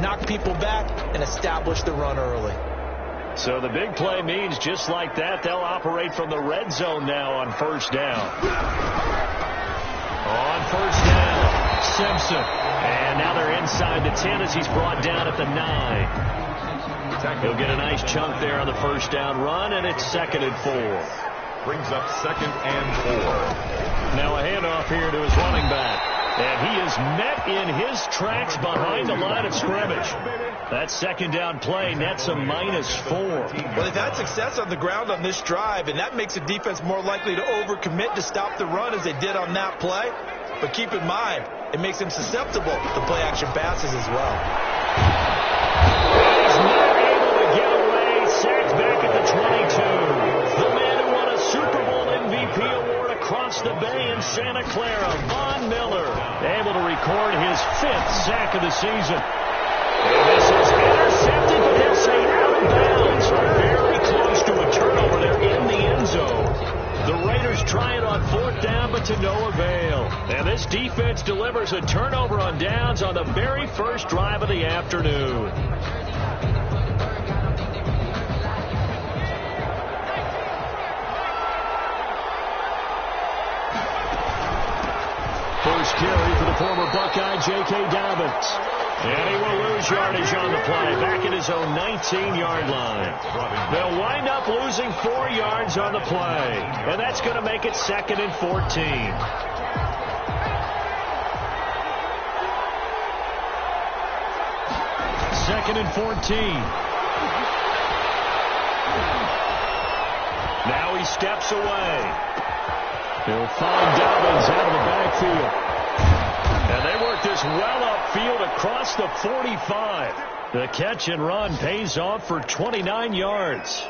knock people back, and establish the run early. So the big play means just like that, they'll operate from the red zone now on first down. On first down, Simpson. And now they're inside the 10 as he's brought down at the 9. He'll get a nice chunk there on the first down run, and it's 2nd and 4. Brings up 2nd and 4. Now a handoff here to his running back. And he is met in his tracks behind the line of scrimmage. That second down play nets a -4. Well, they've had success on the ground on this drive, and that makes the defense more likely to overcommit to stop the run as they did on that play. But keep in mind, it makes them susceptible to play-action passes as well. He's not able to get away. Sacked back at the 22. The man who won a Super Bowl MVP award across the bay in Santa Clara, Von Miller, able to record his 5th sack of the season. And this is intercepted, but they'll say out of bounds. Very close to a turnover there in the end zone. The Raiders try it on 4th down, but to no avail. And this defense delivers a turnover on downs on the very first drive of the afternoon. First carry for the former Buckeye, J.K. Dobbins. And he will lose yardage on the play, back at his own 19-yard line. They'll wind up losing 4 yards on the play, and that's going to make it 2nd and 14. Second and 14. Now he steps away. He'll find Dobbins out of the backfield. And they work this well upfield across the 45. The catch and run pays off for 29 yards.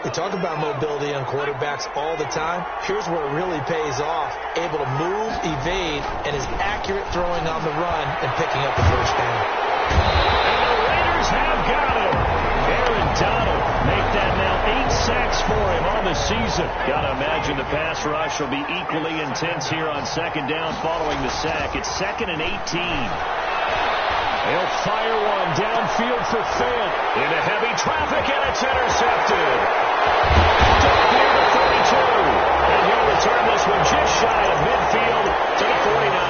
We talk about mobility on quarterbacks all the time. Here's where it really pays off. Able to move, evade, and is accurate throwing on the run and picking up the first down. And the Raiders have got him. Aaron Donald make that now 8 sacks for him on the season. Got to imagine the pass rush will be equally intense here on 2nd down following the sack. It's 2nd and 18. They'll fire one downfield for Fant. Into heavy traffic, and it's intercepted. Down near the 42. And he'll return this one just shy of midfield to the 49.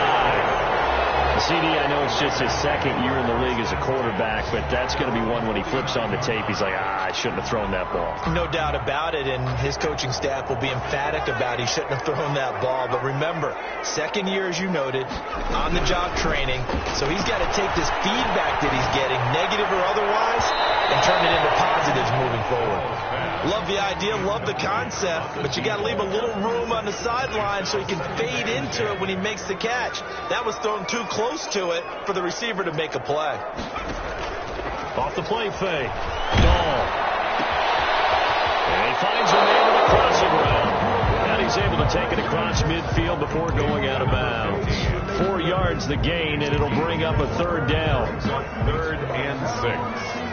CD, I know it's just his 2nd year in the league as a quarterback, but that's going to be one when he flips on the tape, he's like, I shouldn't have thrown that ball. No doubt about it, and his coaching staff will be emphatic about he shouldn't have thrown that ball. But remember, 2nd year, as you noted, on-the-job training, so he's got to take this feedback that he's getting, negative or otherwise, and turn it into positives moving forward. Love the idea, love the concept, but you got to leave a little room on the sideline so he can fade into it when he makes the catch. That was thrown too close to it for the receiver to make a play. Off the play fake. Dahl. And he finds a man with a crossing route. And he's able to take it across midfield before going out of bounds. 4 yards the gain, and it'll bring up a 3rd down. 3rd and 6.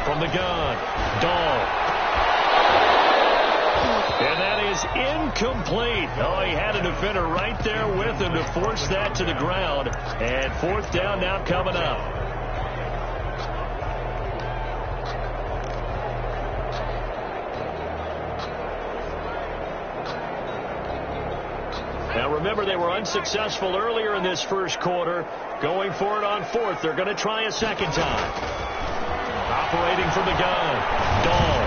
From the gun, Dahl. And that is incomplete. Oh, he had a defender right there with him to force that to the ground. And 4th down now coming up. Now remember, they were unsuccessful earlier in this first quarter. Going for it on 4th. They're going to try a 2nd time. Operating from the gun, Dahl.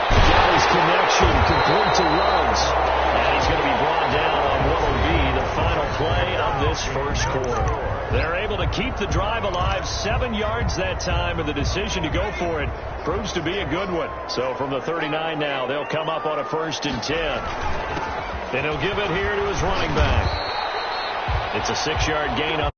Got his connection, complete to Ruggs. And he's going to be brought down on what will be the final play of this first quarter. They're able to keep the drive alive, 7 yards that time, and the decision to go for it proves to be a good one. So from the 39 now, they'll come up on a 1st and 10. And he'll give it here to his running back. It's a 6-yard gain up.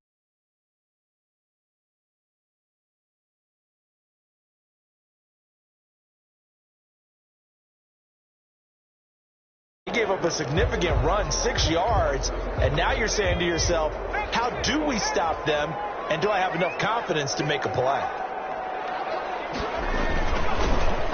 He gave up a significant run, 6 yards, and now you're saying to yourself, how do we stop them, and do I have enough confidence to make a play?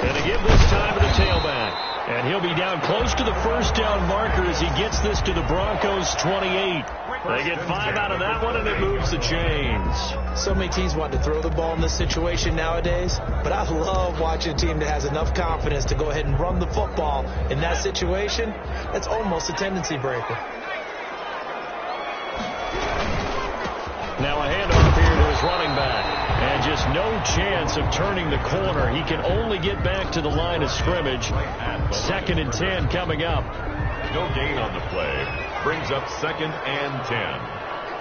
And to give this time to the tailback. And he'll be down close to the first down marker as he gets this to the Broncos 28. They get 5 out of that one, and it moves the chains. So many teams want to throw the ball in this situation nowadays, but I love watching a team that has enough confidence to go ahead and run the football in that situation. That's almost a tendency breaker. Now a handoff here to his running back. And just no chance of turning the corner. He can only get back to the line of scrimmage. 2nd and 10 coming up. No gain on the play. Brings up 2nd and 10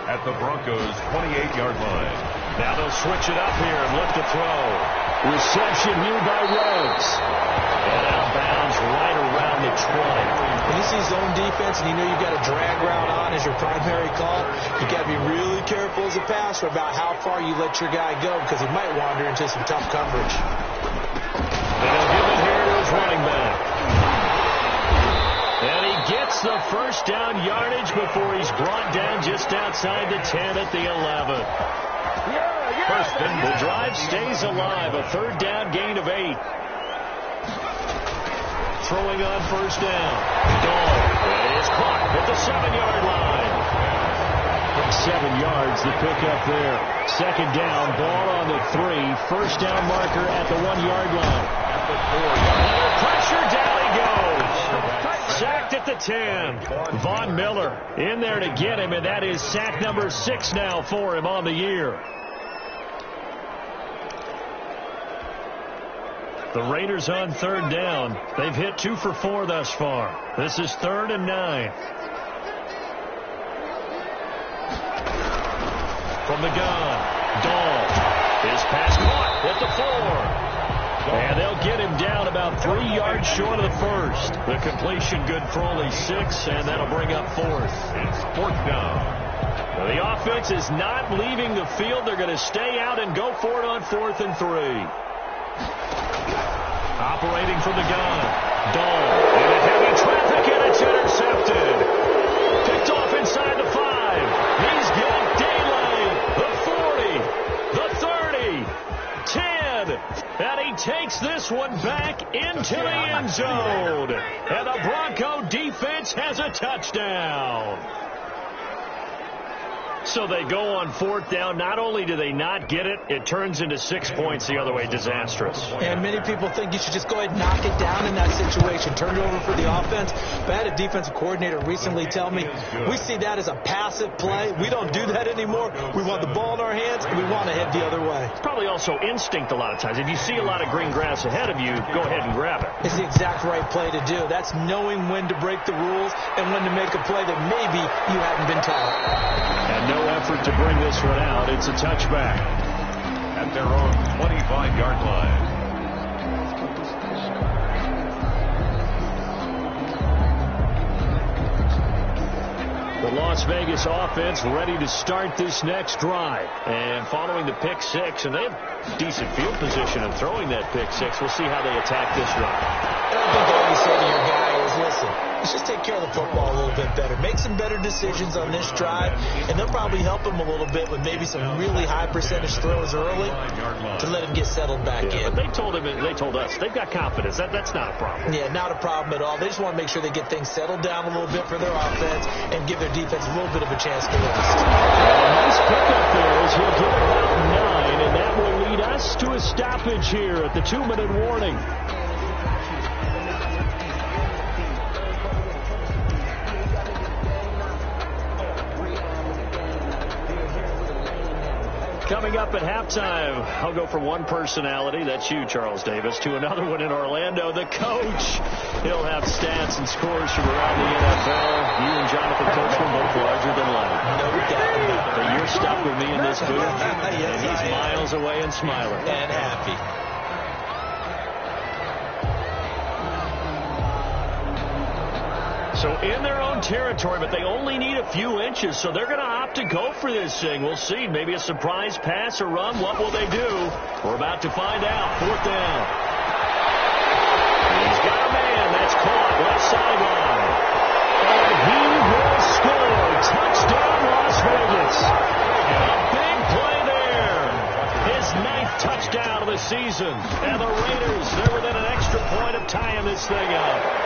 at the Broncos' 28-yard line. Now they'll switch it up here and look to throw. Reception here by Rhodes. And out of bounds right around the 20. When you see zone defense and you know you've got a drag route on as your primary call, you got to be really careful as a passer about how far you let your guy go because he might wander into some tough coverage. And they'll give it here to his running back. And he gets the first down yardage before he's brought down just outside the 10 at the 11. The drive stays alive. A 3rd down gain of 8. Throwing on first down. Dahl is caught at the 7-yard line. 7 yards, the pickup there. 2nd down, ball on the 3. First down marker at the 1-yard line. Under pressure, down he goes. Sacked at the 10. Von Miller in there to get him, and that is sack number 6 now for him on the year. The Raiders on 3rd down. They've hit 2 for 4 thus far. This is 3rd and 9. From the gun, Dahl. His pass caught at the 4. And they'll get him down about 3 yards short of the first. The completion good for only 6, and that'll bring up 4th. It's 4th down. Now the offense is not leaving the field. They're going to stay out and go for it on 4th and 3. Operating from the gun. Dahl in heavy traffic, and it's intercepted. Picked off inside the 5. He's got daylight. The 40. The 30. 10. And he takes this one back into the end zone. And the Bronco defense has a touchdown. So they go on 4th down. Not only do they not get it, it turns into 6 points the other way. Disastrous. And many people think you should just go ahead and knock it down in that situation. Turn it over for the offense. But I had a defensive coordinator recently tell me, we see that as a passive play. We don't do that anymore. We want the ball in our hands, and we want to head the other way. It's probably also instinct a lot of times. If you see a lot of green grass ahead of you, go ahead and grab it. It's the exact right play to do. That's knowing when to break the rules and when to make a play that maybe you haven't been taught. And no effort to bring this one out. It's a touchback. At their own 25-yard line. The Las Vegas offense ready to start this next drive. And following the pick 6, and they have decent field position in throwing that pick 6. We'll see how they attack this drive. I think all you say to your guy is, listen, let's just take care of the football a little bit better. Make some better decisions on this drive, and they'll probably help him a little bit with maybe some really high percentage throws early to let him get settled back in. But they told us, they've got confidence. That's not a problem. Yeah, not a problem at all. They just want to make sure they get things settled down a little bit for their offense and give their defense a little bit of a chance to rest. Nice pickup there as he'll get about 9, and that will lead us to a stoppage here at the 2-minute warning. Coming up at halftime, I'll go from one personality, that's you, Charles Davis, to another one in Orlando, the coach. He'll have stats and scores from around the NFL. You and Jonathan Coachman both larger than life. No doubt about it. But you're stuck with me in this booth, Yes, and he's miles away and smiling. And happy. So in their own territory, but they only need a few inches, so they're going to opt to go for this thing. We'll see. Maybe a surprise pass or run. What will they do? We're about to find out. 4th down. He's got a man. That's caught. Left sideline. And he will score. Touchdown, Las Vegas. A big play there. His 9th touchdown of the season. And the Raiders, they're within an extra point of tying this thing up.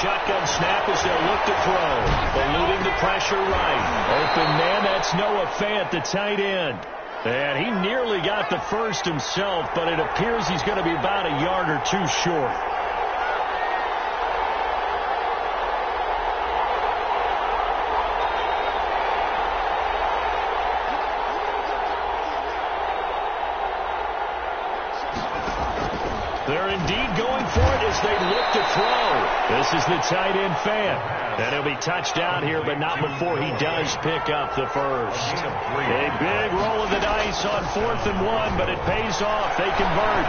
shotgun snap as they'll look to throw. Eluding the pressure right. Open man, that's Noah Fant, the tight end. And he nearly got the first himself, but it appears he's going to be about a yard or two short. They're indeed going for it as they look to throw. This is the tight end Fant. And he'll be touched down here, but not before he does pick up the first. A big roll of the dice on 4th and 1, but it pays off. They convert.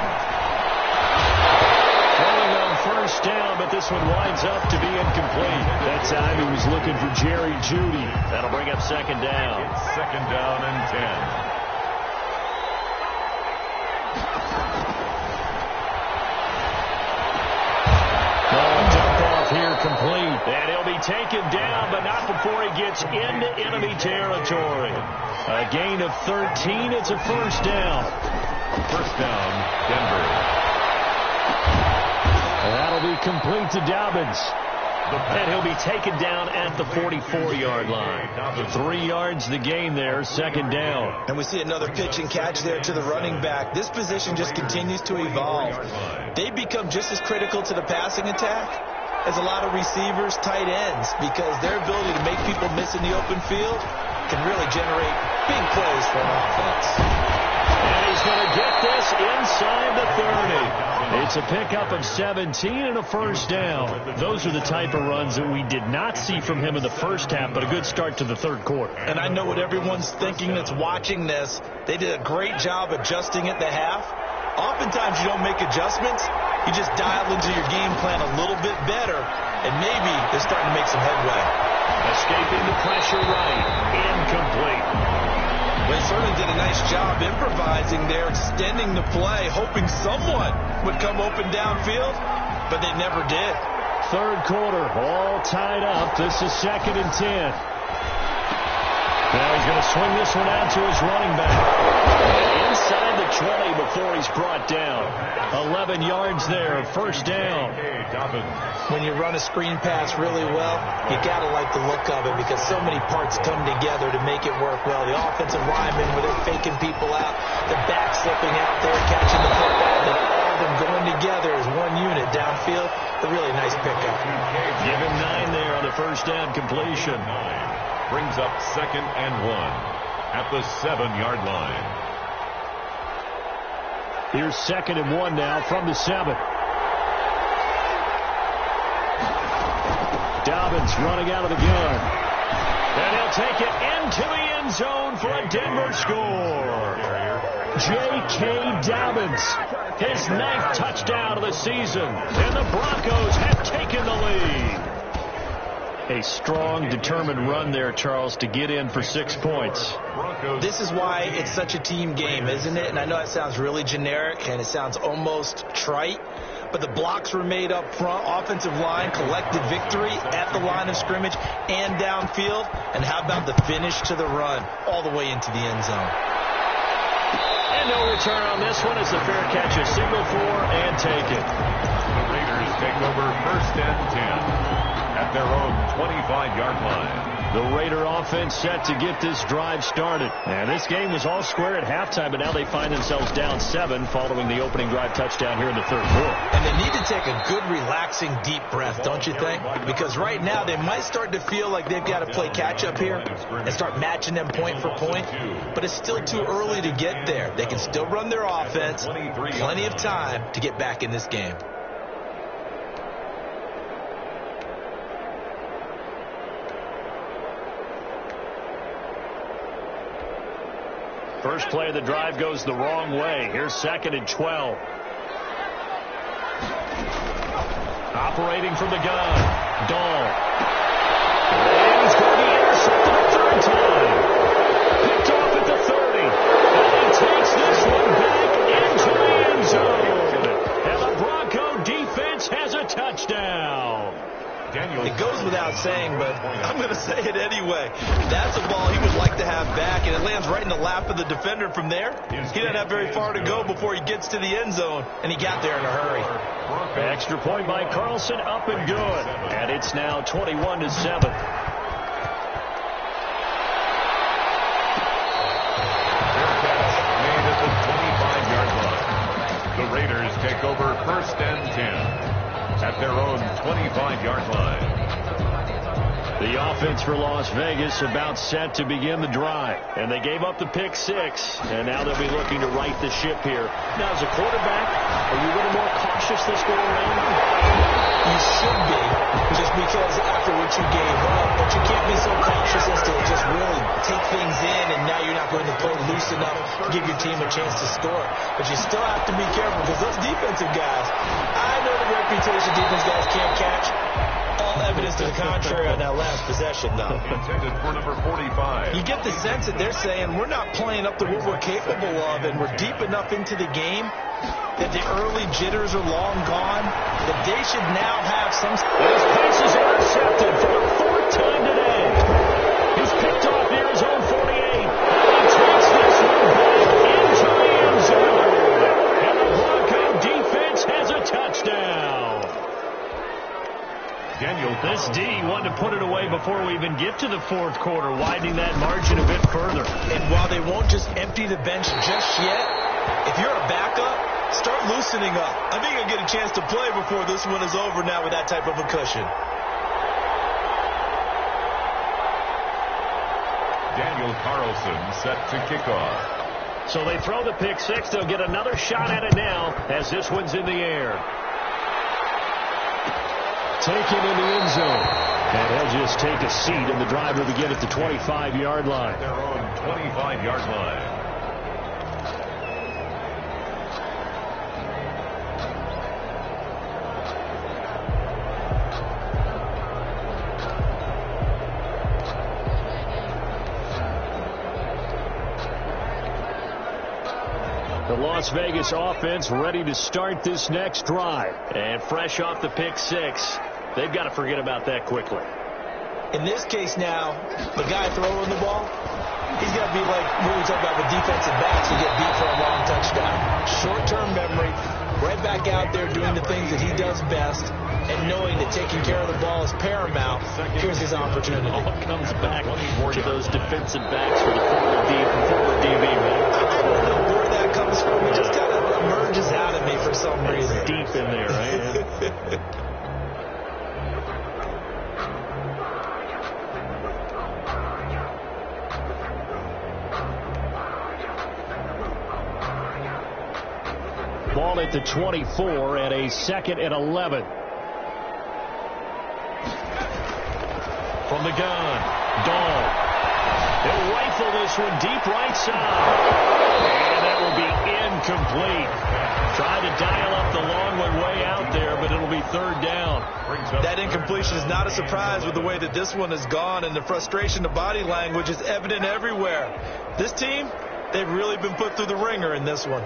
Throwing on first down, but this one winds up to be incomplete. That time he was looking for Jerry Jeudy. That'll bring up second down. It's second down and 10. Here complete, and he'll be taken down, but not before he gets into enemy territory. A gain of 13. It's a first down. First down, Denver. That'll be complete to Dobbins. And he'll be taken down at the 44-yard line. 3 yards the gain there, second down. And we see another pitch and catch there to the running back. This position just continues to evolve. They become just as critical to the passing attack as a lot of receivers, tight ends, because their ability to make people miss in the open field can really generate big plays for an offense. And he's going to get this inside the 30. It's a pickup of 17 and a first down. Those are the type of runs that we did not see from him in the first half, but a good start to the third quarter. And I know what everyone's thinking that's watching this. They did a great job adjusting at the half. Oftentimes you don't make adjustments. You just dial into your game plan a little bit better, and maybe they're starting to make some headway. Escaping the pressure right. Incomplete. They certainly did a nice job improvising there, extending the play, hoping someone would come open downfield, but they never did. Third quarter, all tied up. This is second and 10. Now he's going to swing this one out to his running back. Inside the 20 before he's brought down. 11 yards there, first down. When you run a screen pass really well, you got to like the look of it because so many parts come together to make it work well. The offensive linemen, where they're faking people out, the back slipping out there, catching the football, but all of them going together as one unit downfield. A really nice pickup. Give him 9 there on the first down completion. Brings up second and 1 at the 7-yard line. Here's second and 1 now from the 7. Dobbins running out of the gun. And he'll take it into the end zone for a Denver score. J.K. Dobbins, his 9th touchdown of the season. And the Broncos have taken the lead. A strong, determined run there, Charles, to get in for 6 points. This is why it's such a team game, isn't it? And I know it sounds really generic and it sounds almost trite, but the blocks were made up front. Offensive line collected victory at the line of scrimmage and downfield. And how about the finish to the run all the way into the end zone? And no return on this one as the fair catch is signaled for and taken. The Raiders take over first and 10. At their own 25-yard line. The Raider offense set to get this drive started. And this game was all square at halftime, but now they find themselves down 7 following the opening drive touchdown here in the third quarter. And they need to take a good, relaxing, deep breath, don't you think? Because right now they might start to feel like they've got to play catch-up here and start matching them point for point. But it's still too early to get there. They can still run their offense. Plenty of time to get back in this game. First play of the drive goes the wrong way. Here's second and 12. Operating from the gun. Dahl. And he's going to be intercepted a third time. Picked off at the 30. And he takes this one back into the end zone. And the Bronco defense has a touchdown. It goes without saying, but I'm going to say it anyway. That's a ball he would like to have back, and it lands right in the lap of the defender from there. He doesn't have very far to go before he gets to the end zone, and he got there in a hurry. Extra point by Carlson, up and good. And it's now 21-7. The Raiders take over 1st and 10 at their own 25-yard line. The offense for Las Vegas about set to begin the drive. And they gave up the pick 6. And now they'll be looking to right the ship here. Now, as a quarterback, are you a little more cautious this go around? You should be, just because after what you gave up. But you can't be so cautious as to just really take things in, and now you're not going to play loose enough to give your team a chance to score. But you still have to be careful, because those defensive guys, I know the reputation defense guys can't catch. All evidence to the contrary on that last possession, though. Intended for number 45. You get the sense that they're saying we're not playing up to what we're capable of, and we're deep enough into the game that the early jitters are long gone, that they should now have some... His pass is intercepted for the 4th time today. He's picked off near his own 48. And he takes this one back into the end zone. And the Bronco defense has a touchdown. This D wanted to put it away before we even get to the 4th quarter, widening that margin a bit further. And while they won't just empty the bench just yet, if you're a backup, start loosening up. I think you'll get a chance to play before this one is over now with that type of a cushion. Daniel Carlson set to kick off. So they throw the pick 6. They'll get another shot at it now as this one's in the air. Taken in the end zone. And he'll just take a seat, and the drive will begin at the 25-yard line. Their own 25-yard line. The Las Vegas offense ready to start this next drive. And fresh off the pick 6. They've got to forget about that quickly. In this case now, the guy throwing the ball, he's got to be like what we talk about with defensive backs who get beat for a long touchdown. Short-term memory, right back out there doing the things that he does best, and knowing that taking care of the ball is paramount. Here's his opportunity. It all comes back to those defensive backs for the former DB, right? I don't know where that comes from. It just kind of emerges out of me for some reason. It's deep in there, right? Ball at the 24 at a 2nd and 11. From the gun, Dahl. He'll rifle this one deep right side. And that will be incomplete. Tried to dial up the long one way out there, but it'll be 3rd down. That incompletion is not a surprise with the way that this one has gone, and the frustration, the body language is evident everywhere. This team, they've really been put through the ringer in this one.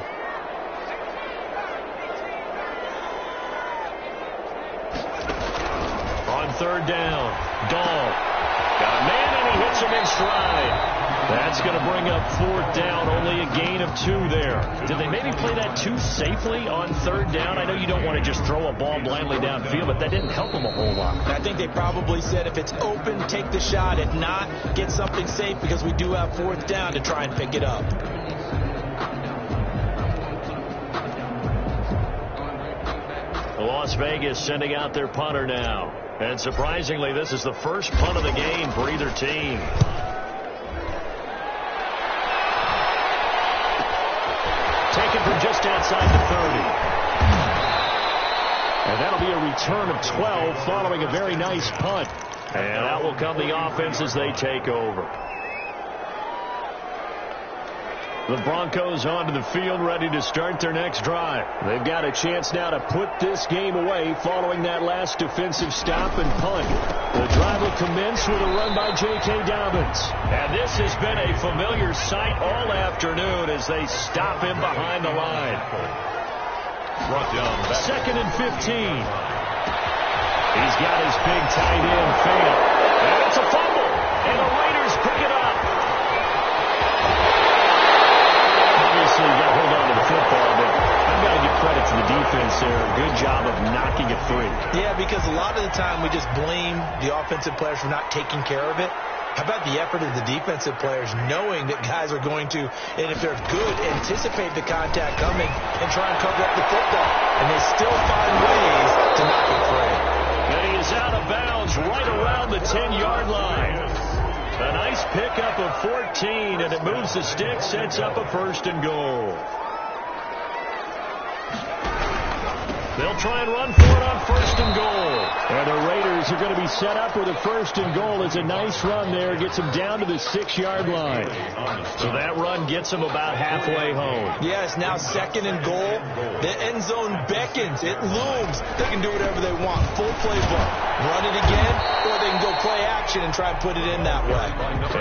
On 3rd down, Dahl got a man, and he hits him in stride. That's going to bring up 4th down, only a gain of 2 there. Did they maybe play that too safely on 3rd down? I know you don't want to just throw a ball blindly downfield, but that didn't help them a whole lot. I think they probably said if it's open, take the shot. If not, get something safe, because we do have 4th down to try and pick it up. Las Vegas sending out their punter now. And surprisingly, this is the first punt of the game for either team. Taken from just outside the 30. And that'll be a return of 12 following a very nice punt. And out will come the offense as they take over. The Broncos onto the field ready to start their next drive. They've got a chance now to put this game away following that last defensive stop and punt. The drive will commence with a run by J.K. Dobbins. And this has been a familiar sight all afternoon as they stop him behind the line. Brought down back. 2nd and 15. He's got his big tight end fail. And it's a fumble. And the Raiders pick it up. Obviously, you got to hold on to the football, but I've got to give credit to the defense. defense there. Good job of knocking it free. Yeah, because a lot of the time we just blame the offensive players for not taking care of it. How about the effort of the defensive players knowing that guys are going to, and if they're good, anticipate the contact coming and try and cover up the football. And they still find ways to knock it free. And he is out of bounds right around the 10-yard line. A nice pickup of 14, and it moves the stick, sets up a 1st and goal. They'll try and run for it on 1st and goal. And the Raiders are going to be set up with a 1st and goal. It's a nice run there. Gets them down to the 6-yard line. So that run gets them about halfway home. Yes, now 2nd and goal. The end zone beckons. It looms. They can do whatever they want. Full playbook. Run it again, or they can go play action and try and put it in that way.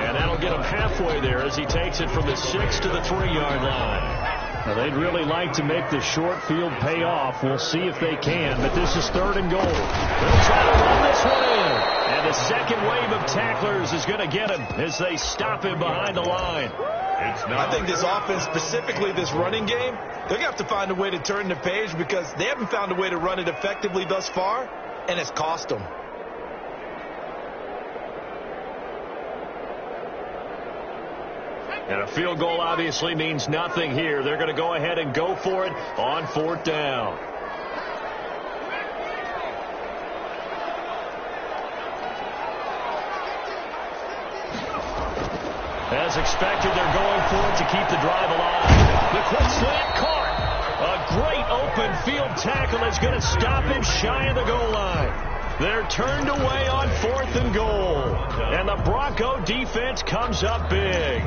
And that'll get him halfway there as he takes it from the 6 to the 3-yard line. Now, they'd really like to make the short field pay off. We'll see if they can, but this is 3rd and goal. They'll try to run this one in. And the second wave of tacklers is going to get him as they stop him behind the line. I think this offense, specifically this running game, they're going to have to find a way to turn the page because they haven't found a way to run it effectively thus far, and it's cost them. And a field goal obviously means nothing here. They're going to go ahead and go for it on 4th down. As expected, they're going for it to keep the drive alive. The quick slant caught. A great open field tackle is going to stop him shy of the goal line. They're turned away on 4th and goal. And the Bronco defense comes up big.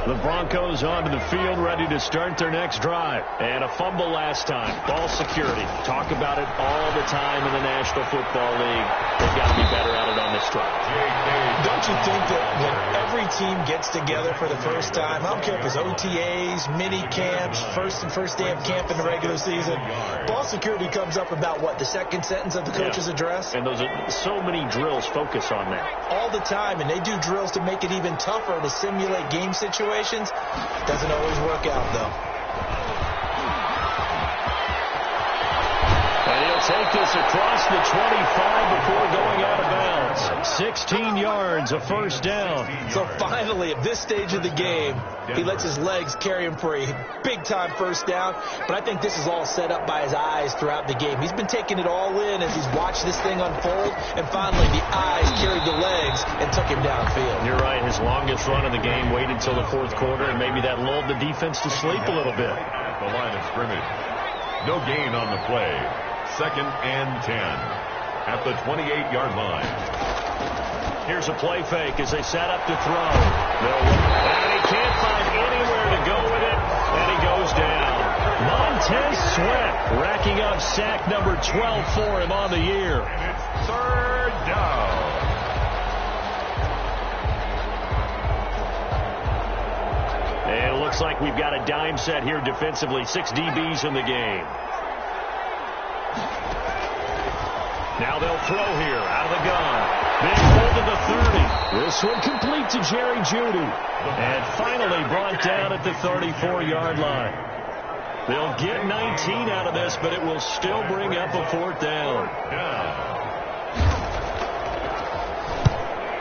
The Broncos onto the field, ready to start their next drive. And a fumble last time. Ball security. Talk about it all the time in the National Football League. They've got to be better at it on this drive. Don't you think that when every team gets together for the first time, I don't care if it's OTAs, mini camps, first day of camp in the regular season, ball security comes up about what, the second sentence of the coach's address? And those are so many drills focus on that. All the time, and they do drills to make it even tougher to simulate game situations. Doesn't always work out, though. And he'll take this across the 25 before going out of bounds. 16 yards, a 1st down. So finally, at this stage of the game, he lets his legs carry him for a big-time 1st down. But I think this is all set up by his eyes throughout the game. He's been taking it all in as he's watched this thing unfold. And finally, the eyes carried the legs and took him downfield. You're right. His longest run of the game waited until the 4th quarter, and maybe that lulled the defense to sleep a little bit. At the line of scrimmage. No gain on the play. 2nd and 10 at the 28-yard line. Here's a play fake as they set up to throw. And he can't find anywhere to go with it, and he goes down. Montez Sweat racking up sack number 12 for him on the year. And it's 3rd down. And it looks like we've got a dime set here defensively. 6 DBs in the game. Now they'll throw here out of the gun. Big hold to the 30. This one complete to Jerry Jeudy. And finally brought down at the 34-yard line. They'll get 19 out of this, but it will still bring up a 4th down.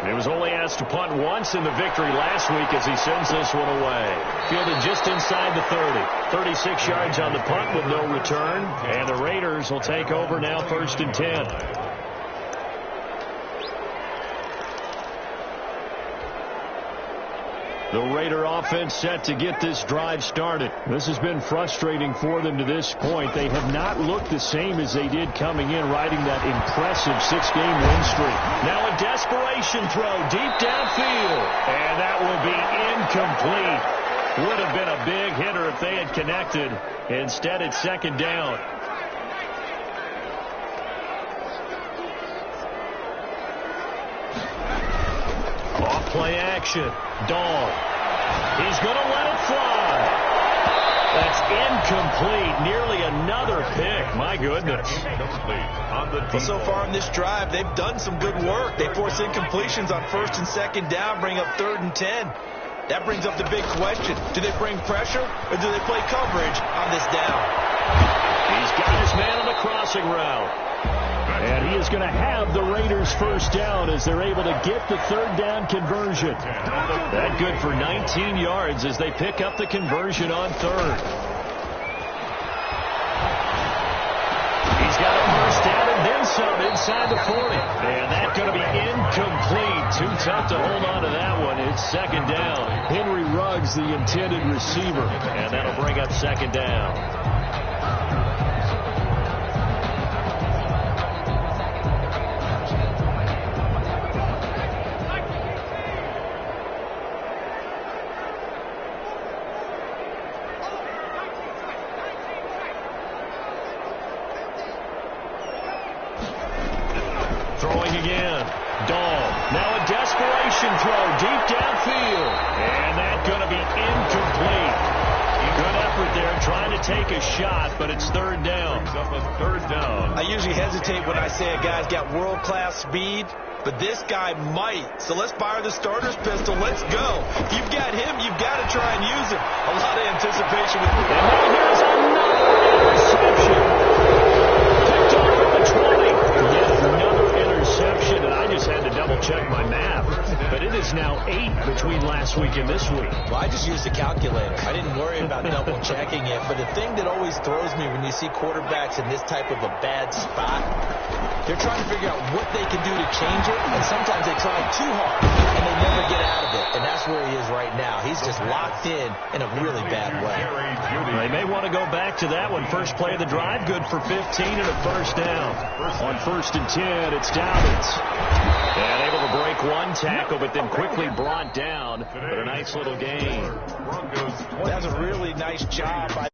He was only asked to punt once in the victory last week as he sends this one away. Fielded just inside the 30. 36 yards on the punt with no return. And the Raiders will take over now 1st and 10. The Raider offense set to get this drive started. This has been frustrating for them to this point. They have not looked the same as they did coming in, riding that impressive 6-game win streak. Now a desperation throw deep downfield. And that will be incomplete. Would have been a big hitter if they had connected. Instead, it's 2nd down. Off-play action. Dahl. He's going to let it fly. That's incomplete. Nearly another pick. My goodness. Well, so far in this drive, they've done some good work. They force incompletions on 1st and 2nd down, bring up 3rd and 10. That brings up the big question. Do they bring pressure or do they play coverage on this down? He's got his man on the crossing route. And he is going to have the Raiders first down as they're able to get the third down conversion. That good for 19 yards as they pick up the conversion on third. He's got a first down and then some inside the 40. And that's going to be incomplete. Too tough to hold on to that one. It's second down. Henry Ruggs, the intended receiver. And that'll bring up second down. Throwing again. Dahl. Now a desperation throw deep downfield. And that's going to be incomplete. Good effort there trying to take a shot, but it's third down. Third down. I usually hesitate when I say a guy's got world-class speed, but this guy might. So let's fire the starter's pistol. Let's go. If you've got him, you've got to try and use him. A lot of anticipation. And now here's another interception. Picked off at the 20. Yet another interception, and I just had to double-check my math. But it is now 8 between last week and this week. Well, I just used a calculator. I didn't worry about double-checking it. But the thing that always throws me when you see quarterbacks in this type of a bad spot, they're trying to figure out what they can do to change it, and sometimes they try too hard, and they never get out of it. And that's where he is right now. He's just locked in a really bad way. They may want to go back to that one. First play of the drive, good for 15 and a first down. On 1st and 10, it's Dobbins. And able to break one tackle, but then quickly brought down. But a nice little gain. That's a really nice job by